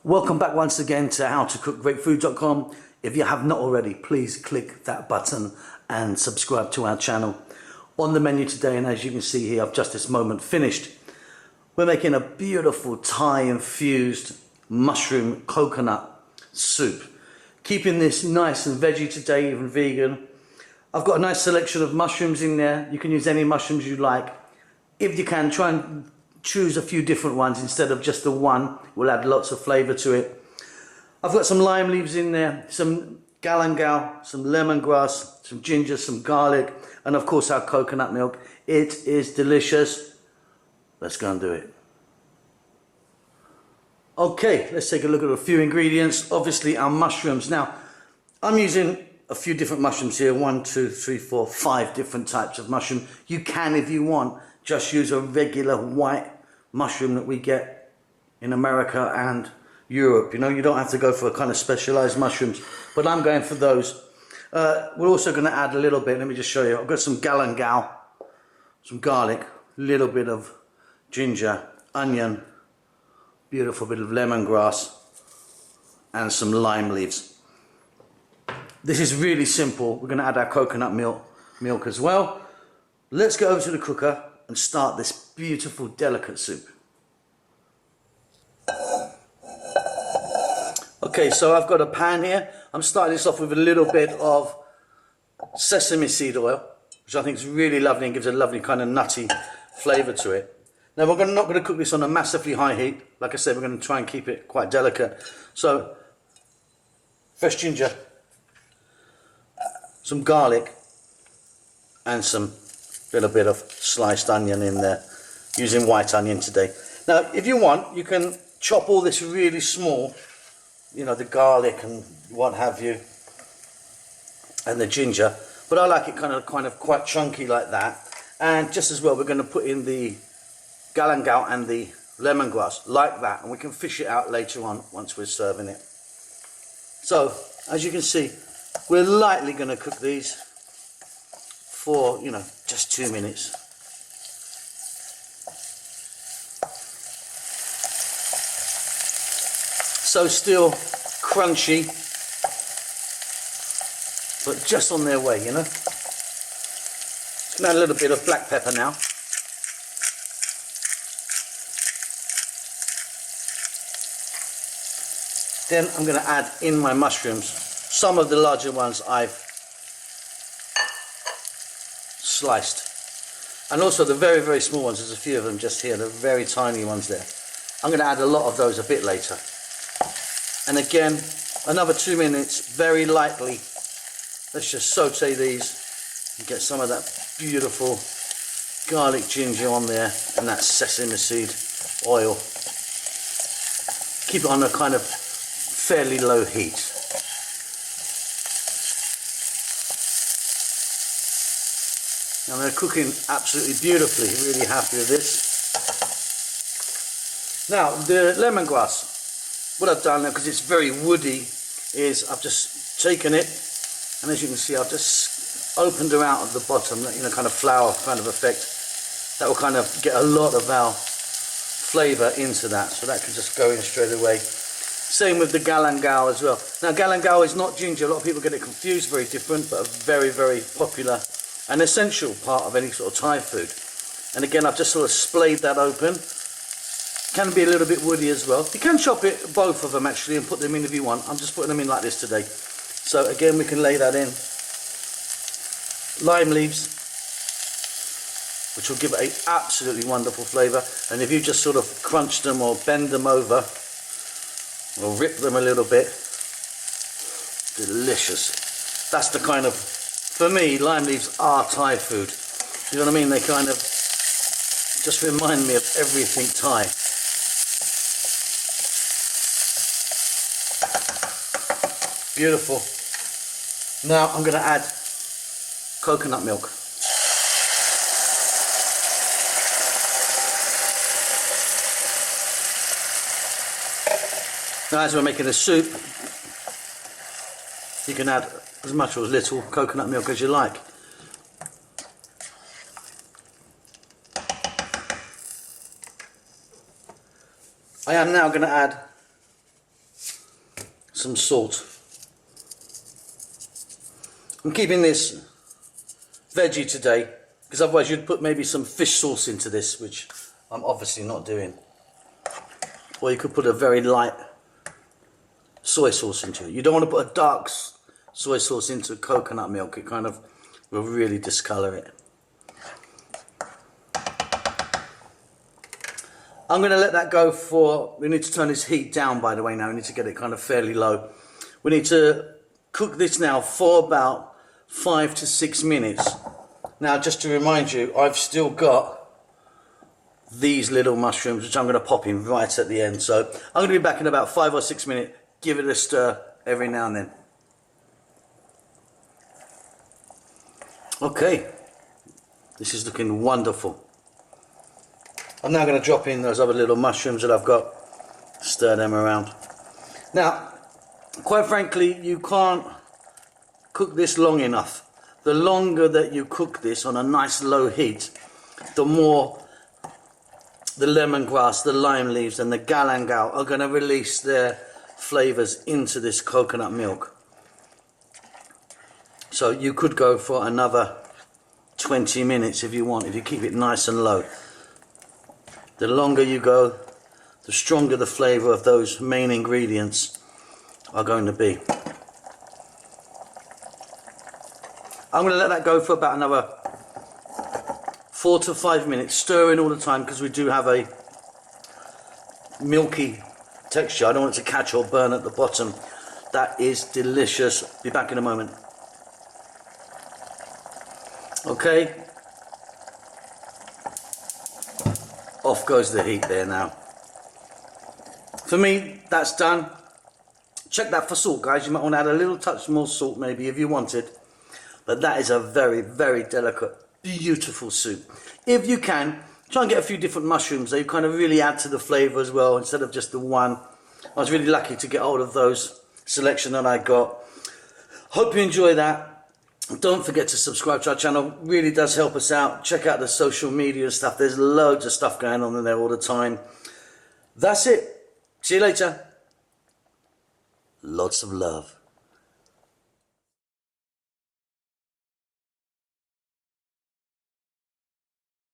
Welcome back once again to howtocookgreatfood.com. If you have not already, please click that button and subscribe to our channel. On the menu today, and as you can see here, I've just this moment finished. We're making a beautiful Thai infused mushroom coconut soup. Keeping this nice and veggie today, even vegan. I've got a nice selection of mushrooms in there. You can use any mushrooms you like. If you can, try and choose a few different ones instead of just the one. Will add lots of flavour to it. I've got some lime leaves in there, some galangal, some lemongrass, some ginger, some garlic, and of course our coconut milk. It is delicious. Let's go and do it. Okay, let's take a look at a few ingredients. Obviously our mushrooms. Now, I'm using a few different mushrooms here. 1, 2, 3, 4, 5 different types of mushroom. You can, if you want, just use a regular white mushroom that we get in America and Europe. You know, you don't have to go for a kind of specialized mushrooms, but I'm going for those. We're also going to add a little bit. Let me just show you. I've got some galangal, some garlic, a little bit of ginger, onion, beautiful bit of lemongrass, and some lime leaves. This is really simple. We're going to add our coconut milk as well. Let's go over to the cooker and start this beautiful, delicate soup. Okay, so I've got a pan here. I'm starting this off with a little bit of sesame seed oil, which I think is really lovely and gives a lovely kind of nutty flavour to it. Now we're not going to cook this on a massively high heat. Like I said, we're going to try and keep it quite delicate. So, fresh ginger, some garlic, and some little bit of sliced onion in there, using white onion today. Now, if you want, you can chop all this really small, you know, the garlic and what have you, and the ginger, but I like it kind of quite chunky like that. And just as well, we're going to put in the galangal and the lemongrass like that, and we can fish it out later on once we're serving it. So, as you can see, we're lightly going to cook these for, you know, just 2 minutes. So still crunchy, but just on their way, you know. Just gonna add a little bit of black pepper now. Then I'm gonna add in my mushrooms. Some of the larger ones I've sliced, and also the very, very small ones. There's a few of them just here, the very tiny ones there. I'm going to add a lot of those a bit later. And again, another 2 minutes, very lightly. Let's just saute these and get some of that beautiful garlic ginger on there and that sesame seed oil. Keep it on a kind of fairly low heat. And they're cooking absolutely beautifully. Really happy with this. Now the lemongrass, what I've done now, because it's very woody, is I've just taken it, and as you can see, I've just opened her out of the bottom, you know, kind of flour kind of effect. That will kind of get a lot of our flavour into that, so that can just go in straight away. Same with the galangal as well. Now galangal is not ginger. A lot of people get it confused. Very different, but a very, very popular, an essential part of any sort of Thai food. And again, I've just sort of splayed that open. Can be a little bit woody as well. You can chop it, both of them actually, and put them in if you want. I'm just putting them in like this today. So again, we can lay that in. Lime leaves, which will give it an absolutely wonderful flavour. And if you just sort of crunch them or bend them over, or rip them a little bit, delicious. That's the kind of, for me, lime leaves are Thai food. You know what I mean? They kind of just remind me of everything Thai. Beautiful. Now I'm going to add coconut milk. Now, as we're making a soup, you can add as much or as little coconut milk as you like. I am now going to add some salt. I'm keeping this veggie today because otherwise you'd put maybe some fish sauce into this, which I'm obviously not doing. Or you could put a very light soy sauce into it. You don't want to put a dark soy sauce into coconut milk. It kind of will really discolor it. I'm going to let that go for, we need to turn this heat down by the way now, we need to get it kind of fairly low. We need to cook this now for about 5 to 6 minutes. Now just to remind you, I've still got these little mushrooms which I'm going to pop in right at the end. So I'm going to be back in about 5 or 6 minutes. Give it a stir every now and then. Okay, this is looking wonderful. I'm now going to drop in those other little mushrooms that I've got, stir them around. Now, quite frankly, you can't cook this long enough. The longer that you cook this on a nice low heat, the more the lemongrass, the lime leaves and the galangal are going to release their flavours into this coconut milk. So you could go for another 20 minutes if you want, if you keep it nice and low. The longer you go, the stronger the flavour of those main ingredients are going to be. I'm going to let that go for about another 4 to 5 minutes, stirring all the time because we do have a milky texture. I don't want it to catch or burn at the bottom. That is delicious. Be back in a moment. Okay. Off goes the heat there now. For me, that's done. Check that for salt, guys. You might want to add a little touch more salt maybe if you wanted. But that is a very, very delicate, beautiful soup. If you can, try and get a few different mushrooms. They kind of really add to the flavour as well instead of just the one. I was really lucky to get hold of those selection that I got. Hope you enjoy that. Don't forget to subscribe to our channel. Really does help us out. Check out the social media stuff. There's loads of stuff going on in there all the time. That's it. See you later. Lots of love.